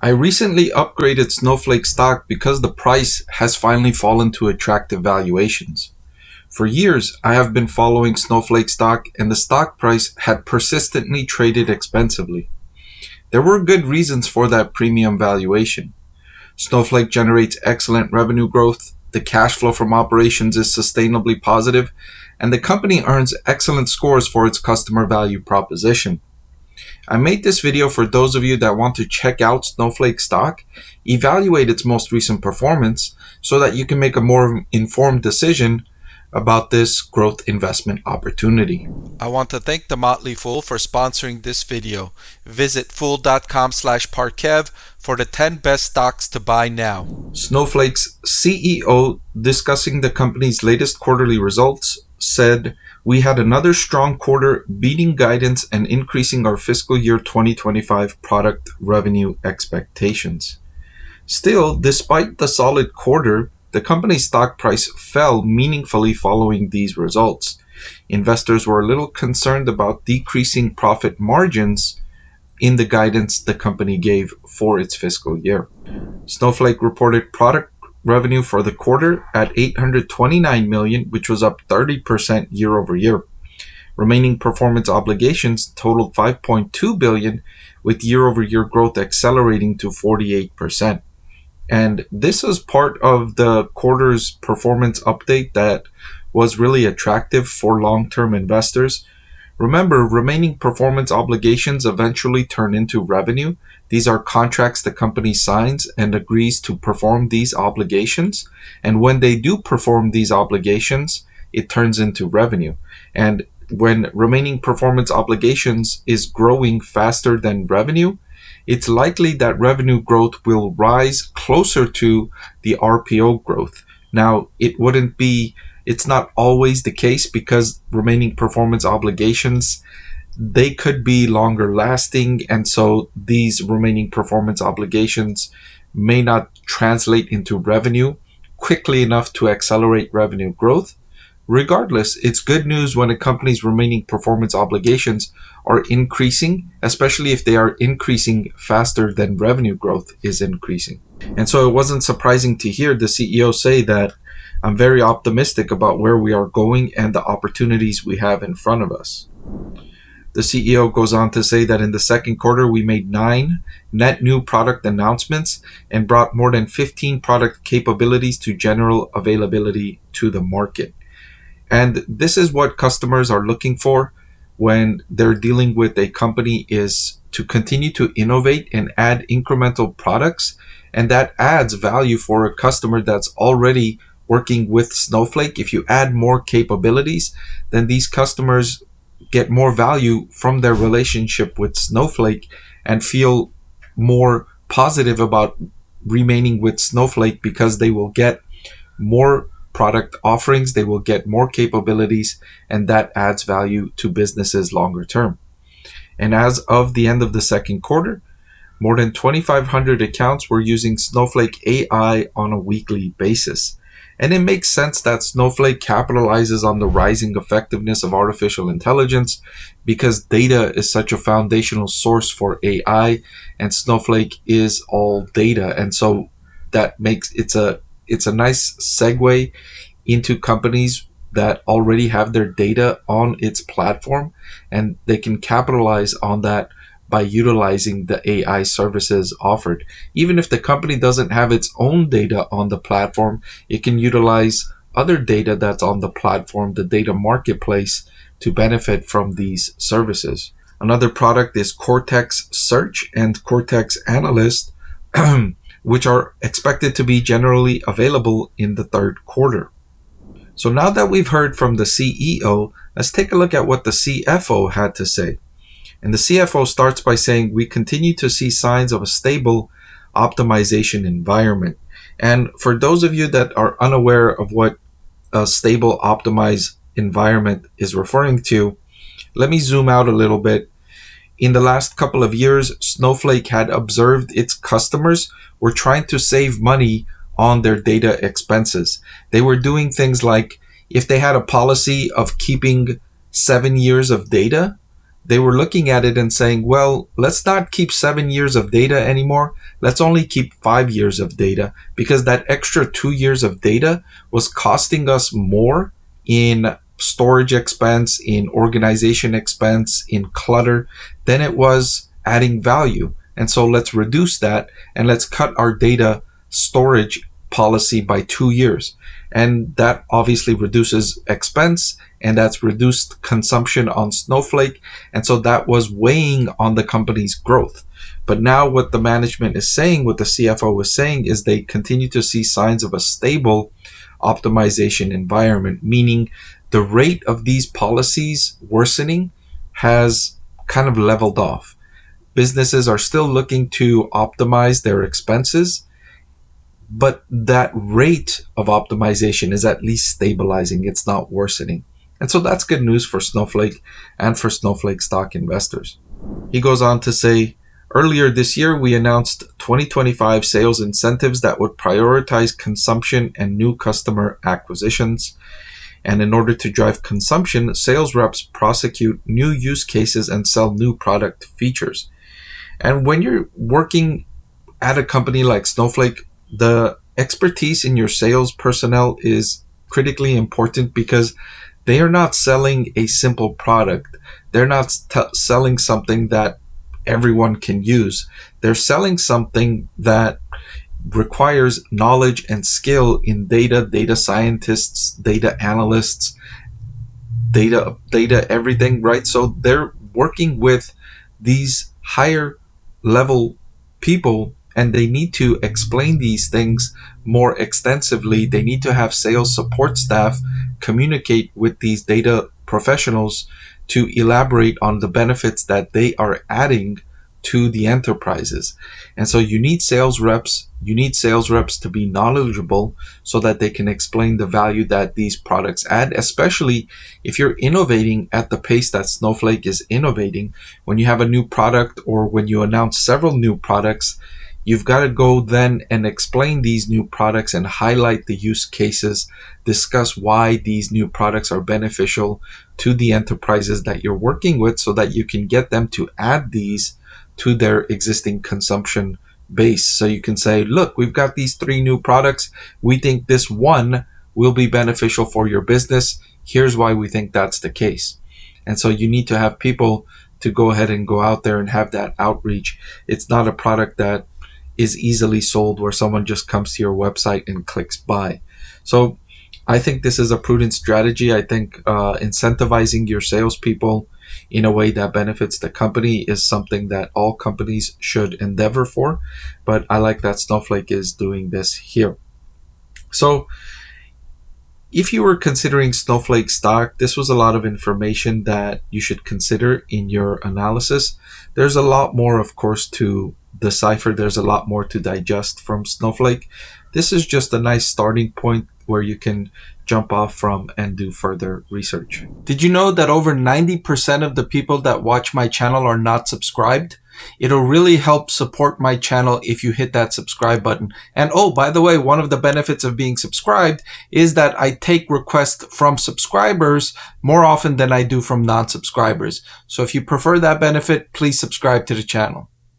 I recently upgraded Snowflake stock because the price has finally fallen to attractive valuations. For years, I have been following Snowflake stock and the stock price had persistently traded expensively. There were good reasons for that premium valuation. Snowflake generates excellent revenue growth, the cash flow from operations is sustainably positive, and the company earns excellent scores for its customer value proposition. I made this video for those of you that want to check out Snowflake stock, evaluate its most recent performance, so that you can make a more informed decision about this growth investment opportunity. I want to thank the Motley Fool for sponsoring this video. Visit fool.com/Parkev for the 10 best stocks to buy now. Snowflake's CEO, discussing the company's latest quarterly results, said, "We had another strong quarter, beating guidance and increasing our fiscal year 2025 product revenue expectations." Still, despite the solid quarter, the company's stock price fell meaningfully following these results. Investors were a little concerned about decreasing profit margins in the guidance the company gave for its fiscal year. Snowflake reported product revenue for the quarter at $829 million, which was up 30% year over year. Remaining performance obligations totaled $5.2 billion, with year over year growth accelerating to 48%. And this is part of the quarter's performance update that was really attractive for long-term investors. Remember, remaining performance obligations eventually turn into revenue. These are contracts the company signs and agrees to perform these obligations. And when they do perform these obligations, it turns into revenue. And when remaining performance obligations is growing faster than revenue, it's likely that revenue growth will rise closer to the RPO growth. Now, it's not always the case, because remaining performance obligations, they could be longer lasting, and so these remaining performance obligations may not translate into revenue quickly enough to accelerate revenue growth. Regardless, it's good news when a company's remaining performance obligations are increasing, especially if they are increasing faster than revenue growth is increasing. And so it wasn't surprising to hear the CEO say that, "I'm very optimistic about where we are going and the opportunities we have in front of us." The CEO goes on to say that in the second quarter, we made 9 net new product announcements and brought more than 15 product capabilities to general availability to the market. And this is what customers are looking for when they're dealing with a company, is to continue to innovate and add incremental products. And that adds value for a customer that's already working with Snowflake. If you add more capabilities, then these customers get more value from their relationship with Snowflake and feel more positive about remaining with Snowflake, because they will get more product offerings, they will get more capabilities, and that adds value to businesses longer term. And as of the end of the second quarter, more than 2,500 accounts were using Snowflake AI on a weekly basis. And it makes sense that Snowflake capitalizes on the rising effectiveness of artificial intelligence, because data is such a foundational source for AI, and Snowflake is all data. And so that makes it's a nice segue into companies that already have their data on its platform, and they can capitalize on that by utilizing the AI services offered. Even if the company doesn't have its own data on the platform, it can utilize other data that's on the platform, the data marketplace, to benefit from these services. Another product is Cortex Search and Cortex Analyst, which are expected to be generally available in the third quarter. So now that we've heard from the CEO, let's take a look at what the CFO had to say. And the CFO starts by saying, "We continue to see signs of a stable optimization environment." And for those of you that are unaware of what a stable optimized environment is referring to, let me zoom out a little bit. In the last couple of years, Snowflake had observed its customers were trying to save money on their data expenses. They were doing things like, if they had a policy of keeping 7 years of data, they were looking at it and saying, well, let's not keep 7 years of data anymore. Let's only keep 5 years of data, because that extra 2 years of data was costing us more in storage expense, in organization expense, in clutter, than it was adding value. And so let's reduce that and let's cut our data storage policy by 2 years. And that obviously reduces expense, and that's reduced consumption on Snowflake. And so that was weighing on the company's growth. But now what the management is saying, what the CFO is saying, is they continue to see signs of a stable optimization environment, meaning the rate of these policies worsening has kind of leveled off. Businesses are still looking to optimize their expenses, but that rate of optimization is at least stabilizing. It's not worsening. And so that's good news for Snowflake and for Snowflake stock investors. He goes on to say, earlier this year, we announced 2025 sales incentives that would prioritize consumption and new customer acquisitions. And in order to drive consumption, sales reps prosecute new use cases and sell new product features. And when you're working at a company like Snowflake, the expertise in your sales personnel is critically important, because they are not selling a simple product. They're not selling something that everyone can use. They're selling something that requires knowledge and skill in data scientists, data analysts, data everything, right? So they're working with these higher level people, and they need to explain these things more extensively. They need to have sales support staff communicate with these data professionals to elaborate on the benefits that they are adding to the enterprises. And so you need sales reps to be knowledgeable so that they can explain the value that these products add, especially if you're innovating at the pace that Snowflake is innovating. When you have a new product, or when you announce several new products, you've got to go then and explain these new products and highlight the use cases, discuss why these new products are beneficial to the enterprises that you're working with, so that you can get them to add these to their existing consumption base. So you can say, look, we've got these 3 new products. We think this one will be beneficial for your business. Here's why we think that's the case. And so you need to have people to go ahead and go out there and have that outreach. It's not a product that is easily sold where someone just comes to your website and clicks buy. So I think this is a prudent strategy. I think incentivizing your salespeople in a way that benefits the company is something that all companies should endeavor for. But I like that Snowflake is doing this here. So if you were considering Snowflake stock, this was a lot of information that you should consider in your analysis. There's a lot more, of course, to decipher. There's a lot more to digest from Snowflake. This is just a nice starting point where you can jump off from and do further research. Did you know that over 90% of the people that watch my channel are not subscribed? It'll really help support my channel if you hit that subscribe button. And oh, by the way, one of the benefits of being subscribed is that I take requests from subscribers more often than I do from non-subscribers. So if you prefer that benefit, please subscribe to the channel.